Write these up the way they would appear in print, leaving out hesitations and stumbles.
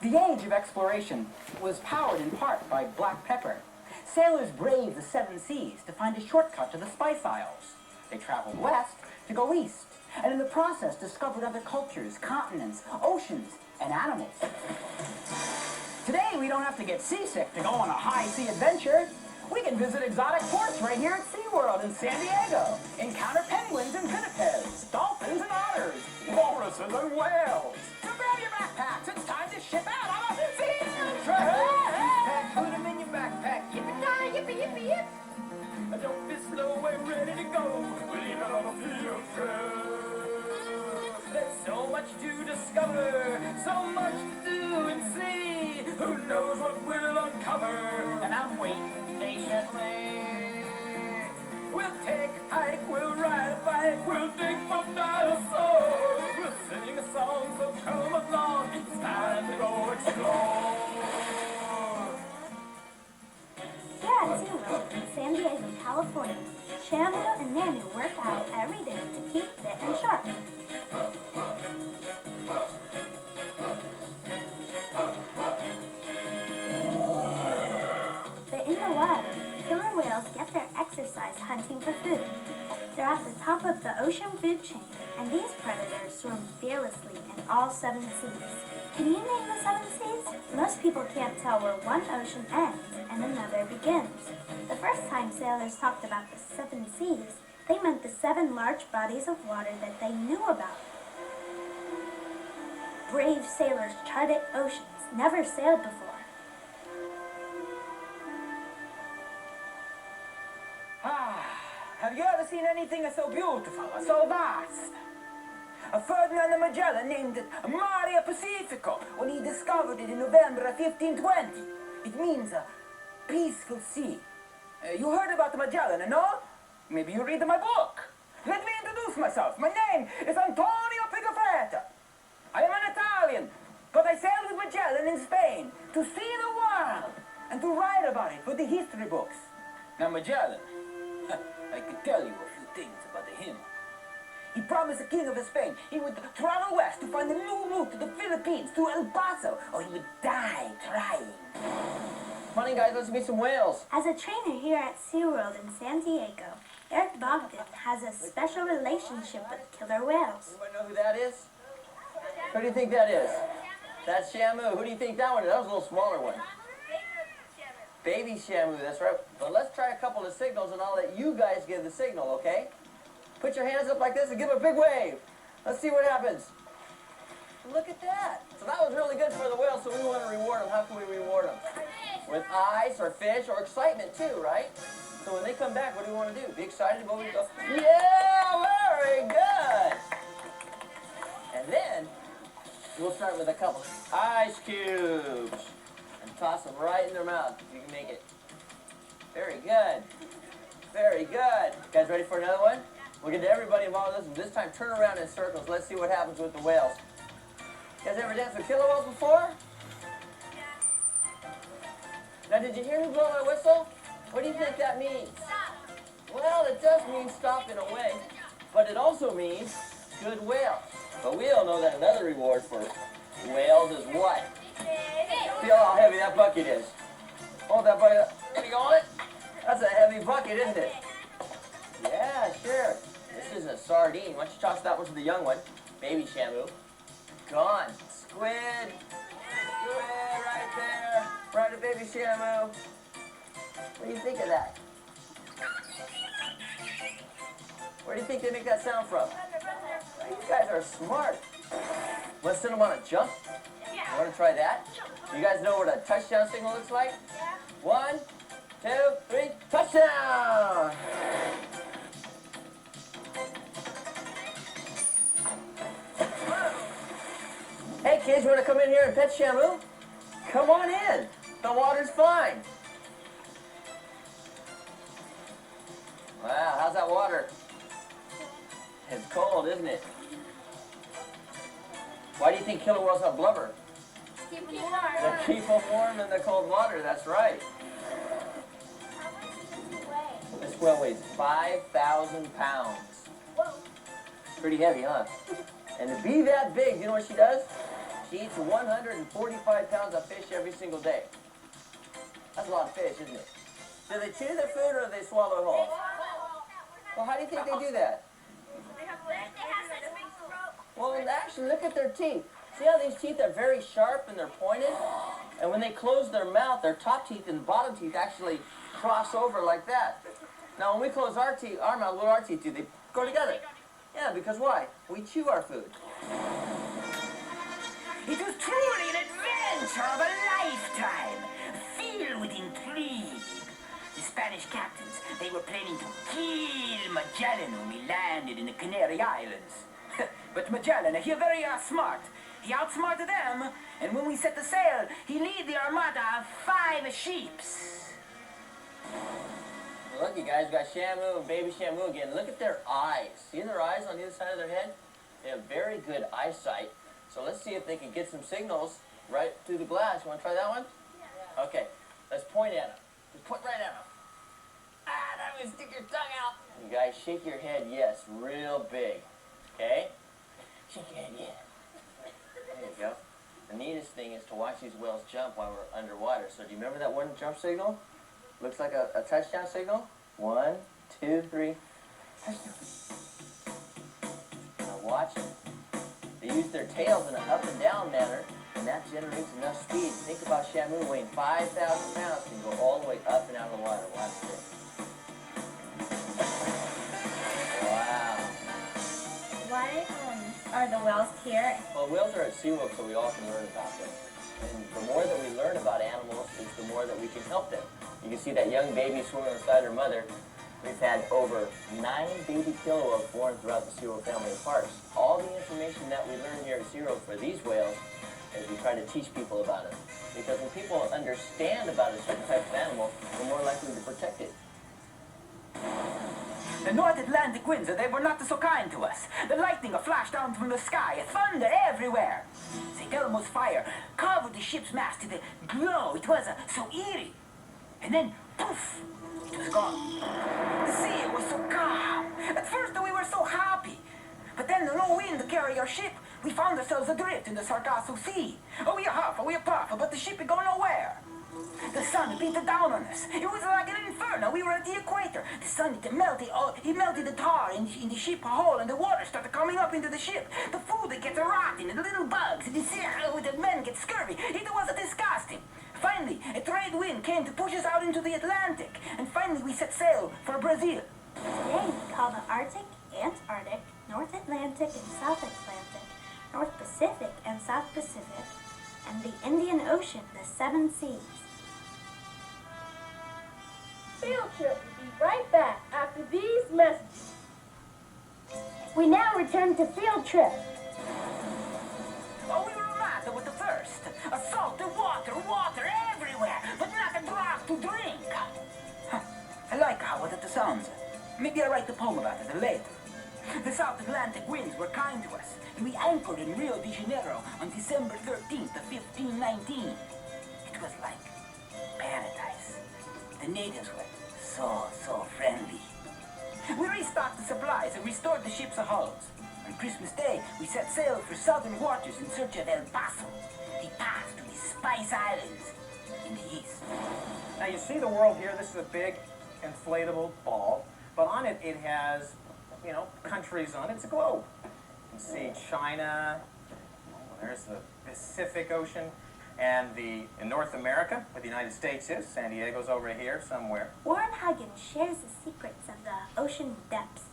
The age of exploration was powered in part by black pepper. Sailors braved the seven seas to find a shortcut to the spice isles. They traveled west to go east, and in the process discovered other cultures, continents, oceans, and animals. Today, we don't have to get seasick to go on a high-sea adventure. We can visit exotic ports right here at SeaWorld in San Diego, encounter penguins and pinnipeds, dolphins and otters, walruses and whales. So grab your backpacks, it's time to ship out on a field trip! Put them in your backpack, yippee-ki, yippee-yippee-yip. Don't be slow, we're ready to go. We'll leave it on a field trip. There's so much to discover, so much to do and see. Who knows what we'll uncover? And I'm waiting patiently. We'll take a hike, we'll ride a bike, we'll dig for dinosaurs. We'll sing a song, so come along. It's time to go explore. Here at SeaWorld in San Diego, California, Shamu and Nanu work out every day to keep fit and sharp. But in the water, killer whales get their exercise hunting for food. They're at the top of the ocean food chain, and these predators swim fearlessly in all seven seas. Can you name the seven seas? Most people can't tell where one ocean ends and another begins. The first time sailors talked about the seven seas, they meant the seven large bodies of water that they knew about. Brave sailors charted oceans never sailed before. Have you ever seen anything so beautiful, so vast? Ferdinand Magellan named it Mare Pacifico when he discovered it in November of 1520. It means a peaceful sea. You heard about Magellan, no? Maybe you read my book. Let me introduce myself. My name is Antonio Pigafetta. I am an Italian, but I sailed with Magellan in Spain to see the world and to write about it for the history books. Now Magellan, I could tell you a few things about him. He promised the king of Spain he would travel west to find a new route to the Philippines, to El Paso, or he would die trying. Come on in, guys, let's meet some whales. As a trainer here at SeaWorld in San Diego, Eric Bogdan has a special relationship with killer whales. Anybody know who that is? Who do you think that is? That's Shamu. Who do you think that one is? That was a little smaller one. Baby Shamu, that's right. But let's try a couple of signals and I'll let you guys give the signal, okay? Put your hands up like this and give a big wave. Let's see what happens. Look at that. So that was really good for the whales, so we want to reward them. How can we reward them? With ice or fish or excitement too, right? So when they come back, what do we want to do? Be excited about when we go, yeah, very good. And then we'll start with a couple ice cubes and toss them right in their mouth if you can make it. Very good. Very good. You guys ready for another one? We'll get to everybody involved in this, and this time turn around in circles. Let's see what happens with the whales. You guys ever danced with killer whales before? Now, did you hear me blow my whistle? What do you think that means? Well, it does mean stop in a way, but it also means good whale. But we all know that another reward for whales is what? Feel how heavy that bucket is. Hold that bucket up. Can you hold it? That's a heavy bucket, isn't it? Yeah, sure. This isn't a sardine. Why don't you toss that one to the young one? Baby Shamu. Gone. Squid. Squid right there. Right to baby Shamu. What do you think of that? Where do you think they make that sound from? You guys are smart. Let's send them on a jump. You want to try that? You guys know what a touchdown signal looks like? 1, 2, 3, touchdown! Hey kids, you want to come in here and pet Shamu? Come on in. The water's fine. Wow, how's that water? It's cold, isn't it? Why do you think killer whales have blubber? Keep them warm. To keep them warm in the cold water, that's right. This whale weighs 5,000 pounds. Whoa. Pretty heavy, huh? And to be that big, you know what she does? She eats 145 pounds of fish every single day. That's a lot of fish, isn't it? Do they chew their food or do they swallow it whole? Well, how do you think they do that? They have such big throat. Well, actually, look at their teeth. See how these teeth are very sharp and they're pointed? And when they close their mouth, their top teeth and bottom teeth actually cross over like that. Now, when we close our teeth, our mouth, what do our teeth do? They go together. Yeah, because why? We chew our food. It was truly an adventure of a lifetime, filled with intrigue. The Spanish captains, they were planning to kill Magellan when we landed in the Canary Islands. But Magellan, he very smart. He outsmarted them, and when we set the sail, he lead the armada of 5 ships. Look, you guys got Shamu and baby Shamu again. Look at their eyes. See their eyes on either side of their head? They have very good eyesight. So let's see if they can get some signals right through the glass. You want to try that one? Yeah. Okay, let's point at them. Just point right at them. Ah, that means stick your tongue out. You guys shake your head, yes, real big. Okay? Shake your head, yeah. There you go. The neatest thing is to watch these whales jump while we're underwater. So do you remember that one jump signal? Looks like a touchdown signal. 1, 2, 3. Touchdown. Now watch them. They use their tails in an up and down manner, and that generates enough speed. Think about Shamu weighing 5,000 pounds, can go all the way up and out of the water. Watch this. Wow. Why are the whales here? Well, whales are at SeaWorld, so we all can learn about them. And the more that we learn about animals, is the more that we can help them. You can see that young baby swimming beside her mother. We've had over 9 baby killer whales born throughout the SeaWorld family of parks. All the information that we learn here at SeaWorld for these whales is we try to teach people about it. Because when people understand about a certain type of animal, they're more likely to protect it. The North Atlantic winds, they were not so kind to us. The lightning flashed down from the sky, thunder everywhere. St. Elmo's fire covered the ship's mast to the glow. It was so eerie. And then, poof, it was gone. The sea was so calm. At first, we were so happy. But then, no wind to carry our ship. We found ourselves adrift in the Sargasso Sea. Oh, we huff, we puff, but the ship would go nowhere. The sun beat down on us. It was like an inferno. We were at the equator. The sun, it melted the tar in the ship hull, and the water started coming up into the ship. The food, it gets rotten, and the little bugs, the men get scurvy. It was disgusting. Finally, a trade wind came to push us out into the Atlantic, and finally we set sail for Brazil. Today we call the Arctic, Antarctic, North Atlantic and South Atlantic, North Pacific and South Pacific, and the Indian Ocean the 7 seas. Field trip will be right back after these messages. We now return to field trip. Oh, we were mad with the first. Salted water everywhere, but not a drop to drink. I like how that sounds. Maybe I'll write a poem about it later. The South Atlantic winds were kind to us, and we anchored in Rio de Janeiro on December 13th of 1519. It was like paradise. The natives were so friendly. We restocked the supplies and restored the ship's hulls. On Christmas Day, we set sail for southern waters in search of El Paso, the path to the Spice Islands in the east. Now you see the world here, this is a big inflatable ball, but on it, it has, countries on it. It's a globe. You can see China, there's the Pacific Ocean, and in North America, where the United States is, San Diego's over here somewhere. Warren Huggins shares the secrets of the ocean depths.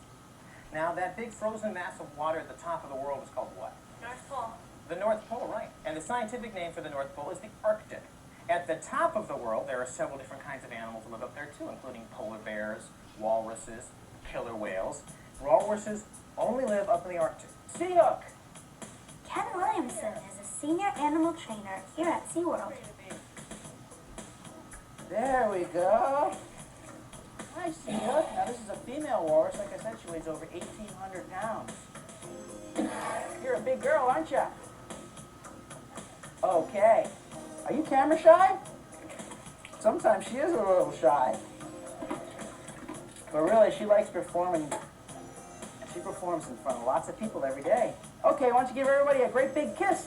Now that big frozen mass of water at the top of the world is called what? North Pole. The North Pole, right. And the scientific name for the North Pole is the Arctic. At the top of the world, there are several different kinds of animals that live up there too, including polar bears, walruses, killer whales. Walruses only live up in the Arctic. Sea Hook! Ken Williamson is a senior animal trainer here at SeaWorld. There we go. Hi, Sea Hook. Now, this is a female walrus. Like I said, she weighs over 1,800 pounds. You're a big girl, aren't you? Okay. Are you camera shy? Sometimes she is a little shy. But really, she likes performing. She performs in front of lots of people every day. Okay, why don't you give everybody a great big kiss?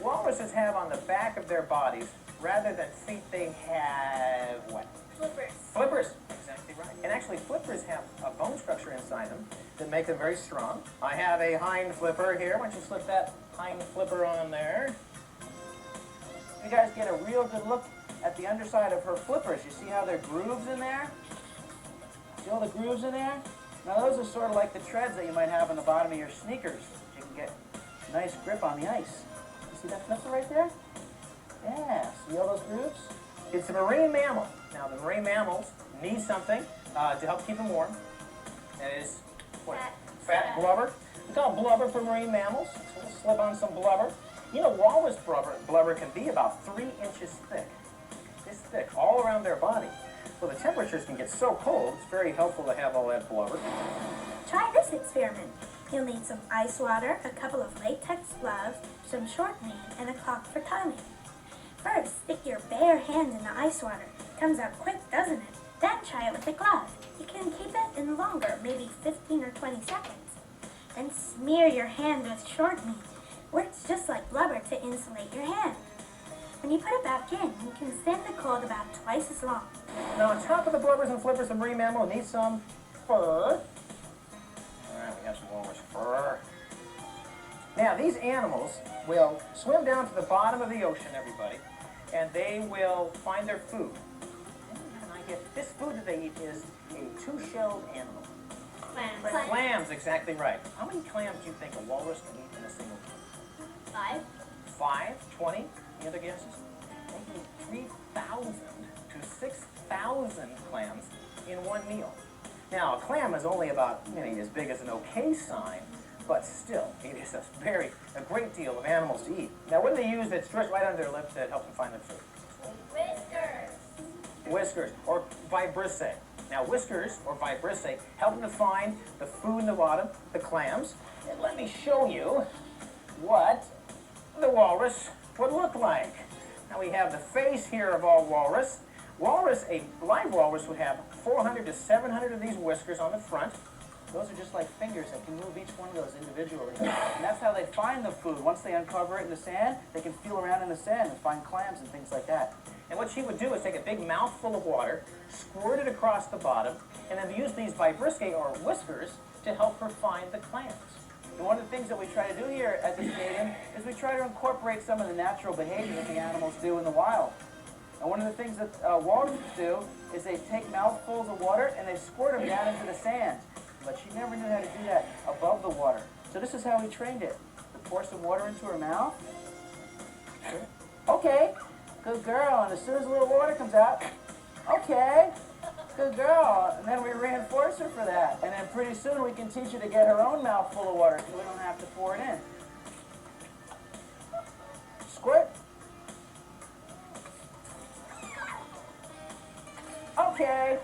Walruses have on the back of their bodies, rather than feet, they have what? Flippers. Flippers. Exactly right. And actually, flippers have a bone structure inside them that make them very strong. I have a hind flipper here. Why don't you slip that hind flipper on there? You guys get a real good look at the underside of her flippers. You see how there are grooves in there? See all the grooves in there? Now those are sort of like the treads that you might have on the bottom of your sneakers. You can get a nice grip on the ice. You see that flipper right there? Yeah, see all those grooves? It's a marine mammal. Now, the marine mammals need something to help keep them warm. And it is what? Fat blubber. We call it blubber for marine mammals. So we'll slip on some blubber. You know, walrus blubber can be about 3 inches thick. This thick, all around their body. Well, the temperatures can get so cold, it's very helpful to have all that blubber. Try this experiment. You'll need some ice water, a couple of latex gloves, some short rein, and a clock for timing. First, stick your bare hand in the ice water. Comes out quick, doesn't it? Then try it with a glove. You can keep it in longer, maybe 15 or 20 seconds. Then smear your hand with short meat. Works just like blubber to insulate your hand. When you put it back in, you can stand the cold about twice as long. Now, on top of the blubbers and flippers, the marine mammal needs some fur. All right, we have some walrus fur. Now, these animals will swim down to the bottom of the ocean, everybody, and they will find their food. This food that they eat is a two-shelled animal. Clams. Clams, exactly right. How many clams do you think a walrus can eat in a single meal? 5. 5? 20? Any other guesses? They can eat 3,000 to 6,000 clams in one meal. Now, a clam is only about as big as an okay sign, but still, it is a great deal of animals to eat. Now, what do they use that's right under their lips that helps them find their food? Whiskers. Whiskers, or vibrissae. Now, whiskers, or vibrissae, help them to find the food in the bottom, the clams. And let me show you what the walrus would look like. Now, we have the face here of all walrus. A live walrus would have 400 to 700 of these whiskers on the front. Those are just like fingers that can move each one of those individually. And that's how they find the food. Once they uncover it in the sand, they can feel around in the sand and find clams and things like that. And what she would do is take a big mouthful of water, squirt it across the bottom, and then use these vibrissae, or whiskers, to help her find the clams. And one of the things that we try to do here at the stadium is we try to incorporate some of the natural behavior that the animals do in the wild. And one of the things that walruses do is they take mouthfuls of water and they squirt them down into the sand. But she never knew how to do that above the water. So this is how we trained it. We pour some water into her mouth. Okay, good girl. And as soon as a little water comes out, okay, good girl. And then we reinforce her for that. And then pretty soon we can teach her to get her own mouthful of water so we don't have to pour it in. Squirt. Okay.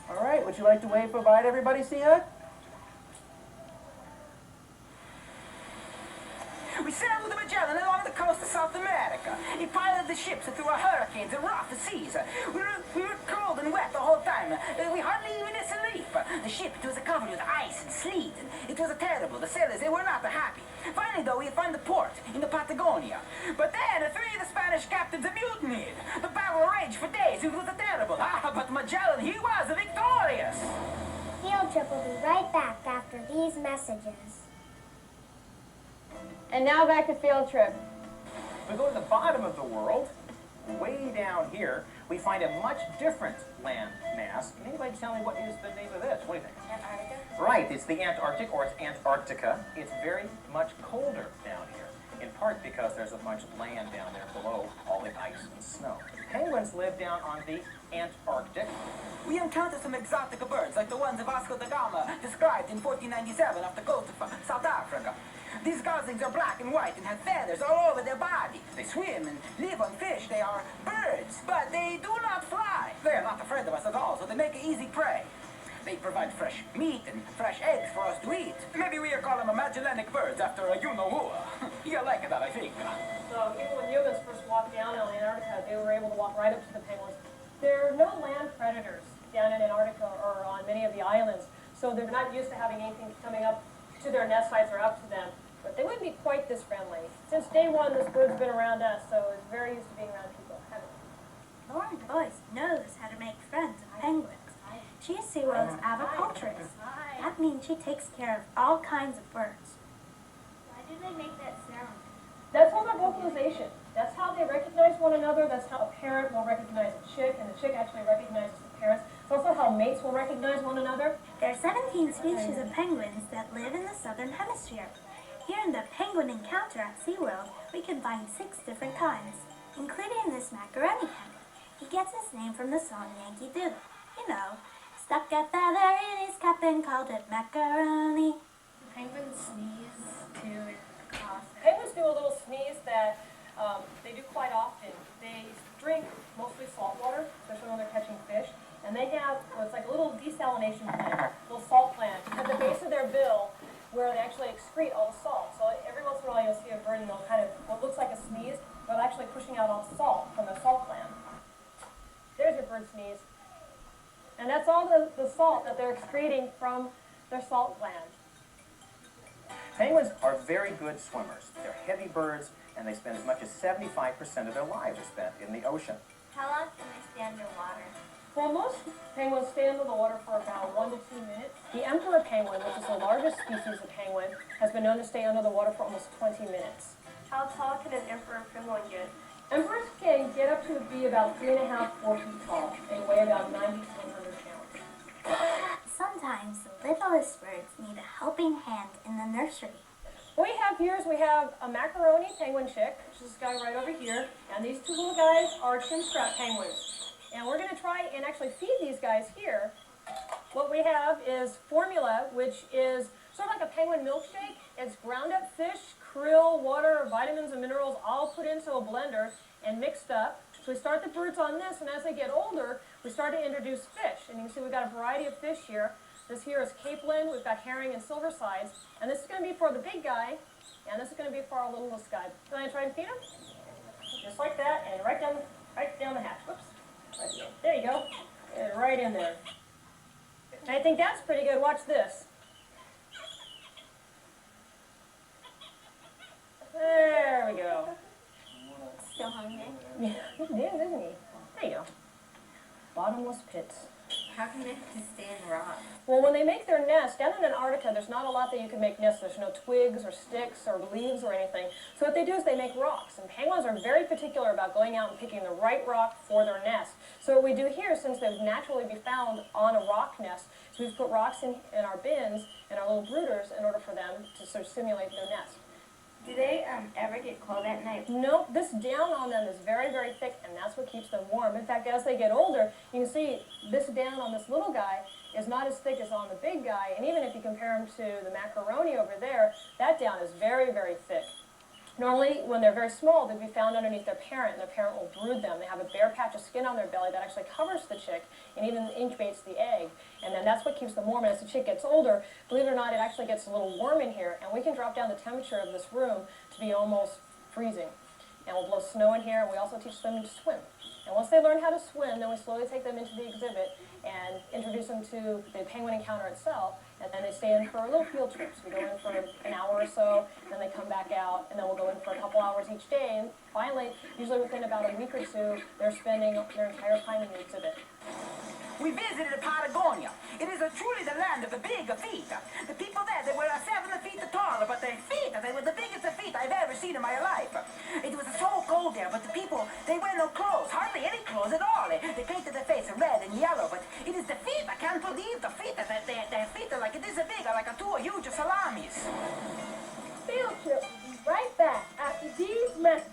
All right, would you like to wave bye-bye to everybody, Sia? We sailed with the Magellan along the coast of South America. He piloted the ships through hurricanes and rough seas. We were cold and wet the whole time. We hardly even sleep. The ship was covered with ice and sleet. It was terrible. The sailors, they were not happy. Finally, though, we found the port in the Patagonia. But then 3 of the Spanish captains mutinied. The battle raged for days. It was terrible. But Magellan, he was victorious. Field Trip will be right back after these messages. And now back to Field Trip. We go to the bottom of the world, way down here, we find a much different land mass. Can anybody tell me what is the name of this? What do you think? Antarctica? Right, it's the Antarctic, or it's Antarctica. It's very much colder down here, in part because there's a bunch of land down there below all the ice and snow. Penguins live down on the Antarctic. We encountered some exotic birds like the ones Vasco da Gama described in 1497 off the coast of South Africa. These goslings are black and white and have feathers all over their body. They swim and live on fish. They are birds, but they do not fly. They are not afraid of us at all, so they make easy prey. They provide fresh meat and fresh eggs for us to eat. Maybe we call them Magellanic birds after you-know-who. You like that, I think. So even when humans first walked down in Antarctica, they were able to walk right up to the penguins. There are no land predators down in Antarctica or on many of the islands, so they're not used to having anything coming up to their nest sites or up to them. but they wouldn't be quite this friendly. Since day one, this bird's been around us, so it's very used to being around people. Lauren Boyce knows how to make friends with penguins. She's SeaWorld's aviculturist. That means she takes care of all kinds of birds. Why do they make that sound? That's all their vocalization. That's how they recognize one another. That's how a parent will recognize a chick, and the chick actually recognizes the parents. It's also how mates will recognize one another. There are 17 species of penguins that live in the southern hemisphere. Here in the Penguin Encounter at SeaWorld, we can find 6 different kinds, including this macaroni penguin. He gets his name from the song Yankee Doodle. You know, stuck a feather in his cap and called it macaroni. Penguins sneeze too and cough. Penguins do a little sneeze that they do quite often. They drink mostly salt water, especially when they're catching fish, and they have what's like a little desalination gland, a little salt gland at the base of their bill where they actually excrete all the salt. So every once in a while you'll see a bird and they'll kind of, what looks like a sneeze, but actually pushing out all the salt from their salt gland. There's your bird sneeze. And that's all the salt that they're excreting from their salt gland. Penguins are very good swimmers. They're heavy birds, and they spend as much as 75% of their lives are spent in the ocean. How long can they stay underwater? Well, most penguins stay under the water for about 1 to 2 minutes. The emperor penguin, which is the largest species of penguin, has been known to stay under the water for almost 20 minutes. How tall can an emperor penguin get? Emperors can get up to be about 3.5, 4 feet tall and weigh about 90 to 100 pounds. Sometimes the littlest birds need a helping hand in the nursery. What we have here is we have a macaroni penguin chick, which is this guy right over here, and these 2 little guys are chinstrap penguins. And we're going to try and actually feed these guys here. What we have is formula, which is sort of like a penguin milkshake. It's ground up fish, krill, water, vitamins and minerals all put into a blender and mixed up. So we start the birds on this, and as they get older, we start to introduce fish. And you can see we've got a variety of fish here. This here is capelin, we've got herring and silver sides. And this is going to be for the big guy, and this is going to be for our littlest guy. Can I try and feed him? Just like that, and right down the hatch. Whoops. Right there you go. And right in there. I think that's pretty good. Watch this. There we go. Still hungry? Yeah, he is, isn't he? There you go. Bottomless pits. How can they stay in rock? Well, when they make their nest, down in Antarctica, there's not a lot that you can make nests. There's no twigs or sticks or leaves or anything. So what they do is they make rocks. And penguins are very particular about going out and picking the right rock for their nest. So what we do here, since they would naturally be found on a rock nest, is we put rocks in our bins and our little brooders in order for them to sort of simulate their nest. Do they ever get cold at night? No, this down on them is very, very thick, and that's what keeps them warm. In fact, as they get older, you can see this down on this little guy is not as thick as on the big guy, and even if you compare him to the macaroni over there, that down is very, very thick. Normally, when they're very small, they'd be found underneath their parent, and their parent will brood them. They have a bare patch of skin on their belly that actually covers the chick and even incubates the egg. And then that's what keeps them warm. And as the chick gets older, believe it or not, it actually gets a little warm in here, and we can drop down the temperature of this room to be almost freezing. And we'll blow snow in here, and we also teach them to swim. And once they learn how to swim, then we slowly take them into the exhibit and introduce them to the penguin encounter itself. And then they stay in for little field trips. We go in for an hour or so, then they come back out, and then we'll go in for a couple hours each day. And finally, usually within about a week or two, they're spending their entire time in the exhibit. We visited Patagonia. It is truly the land of the big feet. The people there, they were 7 feet tall, but their feet, they were the biggest feet I've ever seen in my life. It was so cold there, but the people, they wear no clothes, hardly any clothes at all. They painted their face red and yellow, but it is the feet, I can't believe the feet, their feet are like this big, like 2 huge salamis. Field trip will be right back after these messages.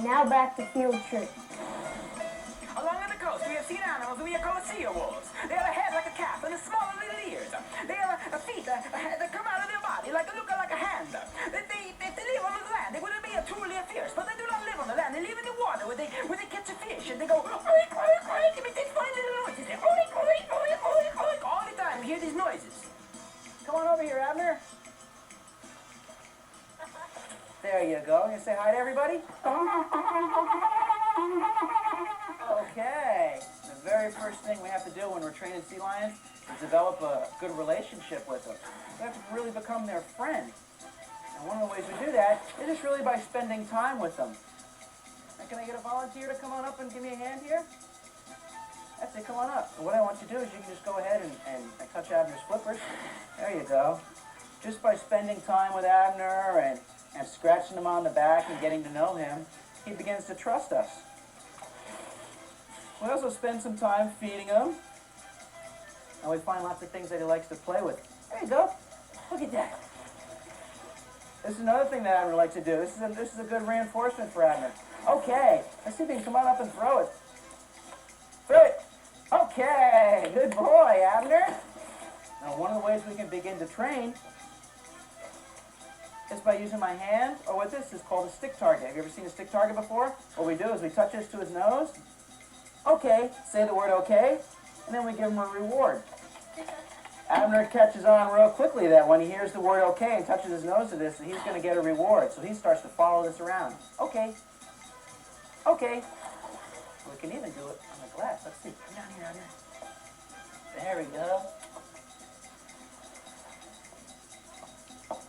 Now back to field trip. Along the coast, we have seen animals we call sea wolves. They have a head like a calf and smaller little ears. They have feet that come out of their body look like a hand. If they live on the land, they wouldn't be truly fierce, but they do not live on the land. They live in the water where they catch a fish and they go oink, oink, oink, and they find little noises. They oink, oink, oink, oink, oink, all the time. You hear these noises. Come on over here, Abner. There you go. You say hi to everybody? Okay. very first thing we have to do when we're training sea lions is develop a good relationship with them. We have to really become their friend. And one of the ways we do that is just really by spending time with them. Now, can I get a volunteer to come on up and give me a hand here? That's it, come on up. And what I want you to do is you can just go ahead and touch Abner's flippers. There you go. Just by spending time with Abner and scratching him on the back and getting to know him, he begins to trust us. We also spend some time feeding him. And we find lots of things that he likes to play with. There you go. Look at that. This is another thing that Abner likes to do. This is a good reinforcement for Abner. Okay, let's see if he can come on up and throw it. Throw it. Okay, good boy, Abner. Now, one of the ways we can begin to train is by using my hand, or what this is called a stick target. Have you ever seen a stick target before? What we do is we touch this to his nose. Okay, say the word okay, and then we give him a reward. Abner catches on real quickly that when he hears the word okay and touches his nose to this, he's going to get a reward. So he starts to follow this around. Okay. Okay. We can even do it on the glass. Let's see. Come down here, Abner. There we go.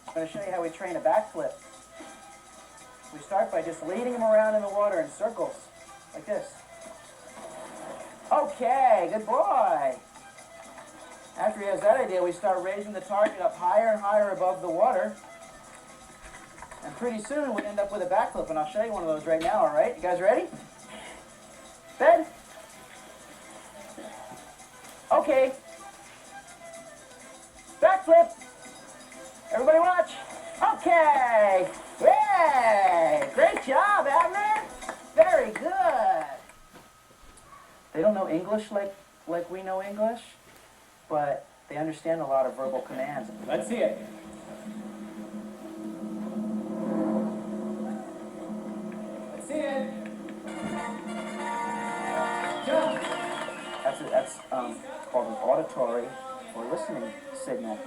I'm going to show you how we train a backflip. We start by just leading him around in the water in circles, like this. Okay, good boy. After he has that idea, we start raising the target up higher and higher above the water. And pretty soon we end up with a backflip, and I'll show you one of those right now, all right? You guys ready? Bed? Okay. Backflip. Everybody watch. Okay. Yay! Great job, Abner. Very good. They don't know English like we know English, but they understand a lot of verbal commands. Let's see it. Let's see it. Jump. That's called an auditory or listening signal.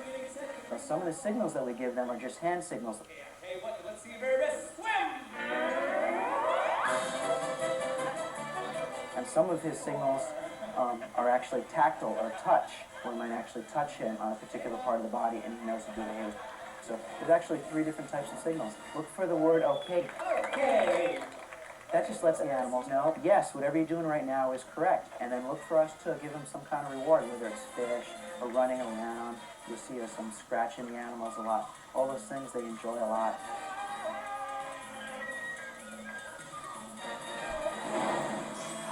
Now, some of the signals that we give them are just hand signals. Hey, let's see your very best. Swim! And some of his signals are actually tactile or touch, where we might actually touch him on a particular part of the body and he knows to do it. So there's actually 3 different types of signals. Look for the word okay. Okay. That just lets the animals know, yes, whatever you're doing right now is correct. And then look for us to give them some kind of reward, whether it's fish or running around. You'll see us scratching the animals a lot. All those things they enjoy a lot.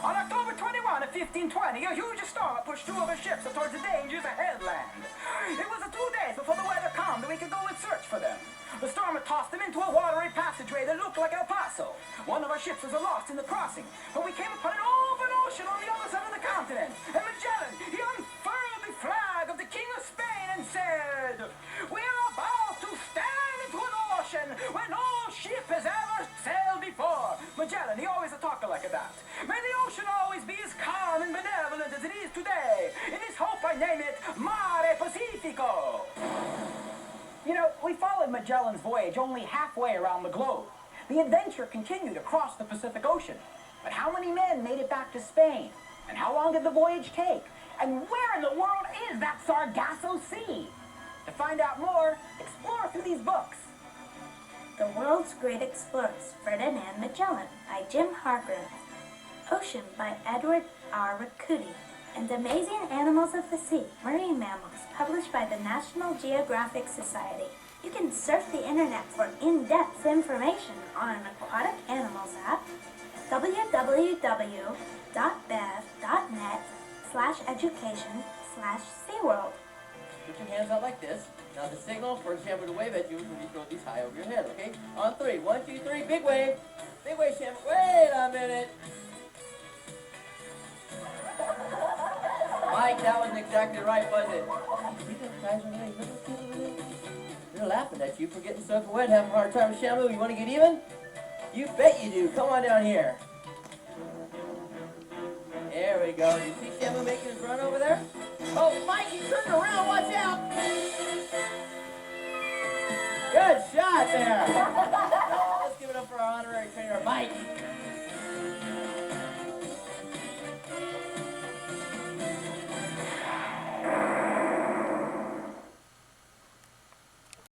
On October 21 of 1520, a huge storm pushed 2 of our ships towards the dangers of headland. It was 2 days before the weather calmed that we could go and search for them. The storm had tossed them into a watery passageway that looked like El Paso. One of our ships was lost in the crossing, but we came upon an open ocean on the other side of the continent. And Magellan, he unfurled the flag of the King of Spain and said, "We are about to stand into an ocean where no ship has ever sailed before." Magellan, he always a talker like that. May the ocean always be as calm and benevolent as it is today. In this hope I name it Mare Pacifico. You know, we followed Magellan's voyage only halfway around the globe. The adventure continued across the Pacific Ocean. But how many men made it back to Spain? And how long did the voyage take? And where in the world is that Sargasso Sea? To find out more, explore through these books. The World's Great Explorers, Ferdinand Magellan by Jim Hargrove. Ocean by Edward R. Riccuti. And Amazing Animals of the Sea, Marine Mammals, published by the National Geographic Society. You can surf the internet for in-depth information on an aquatic animals app. www.bev.net/education/SeaWorld. Put your hands out like this. Now the signal for Shamu to wave at you is when you throw these high over your head, okay? On 3. 1, 2, 3, big wave. Big wave, Shamu. Wait a minute. Mike, that wasn't exactly right, was it? You guys are really they're laughing at you for getting soaking wet, having a hard time with Shamu. You want to get even? You bet you do. Come on down here. There we go. You see Shamu making his run over there? Oh, Mike, he's turning around. Watch out. Good shot there. Now, let's give it up for our honorary trainer, Mike.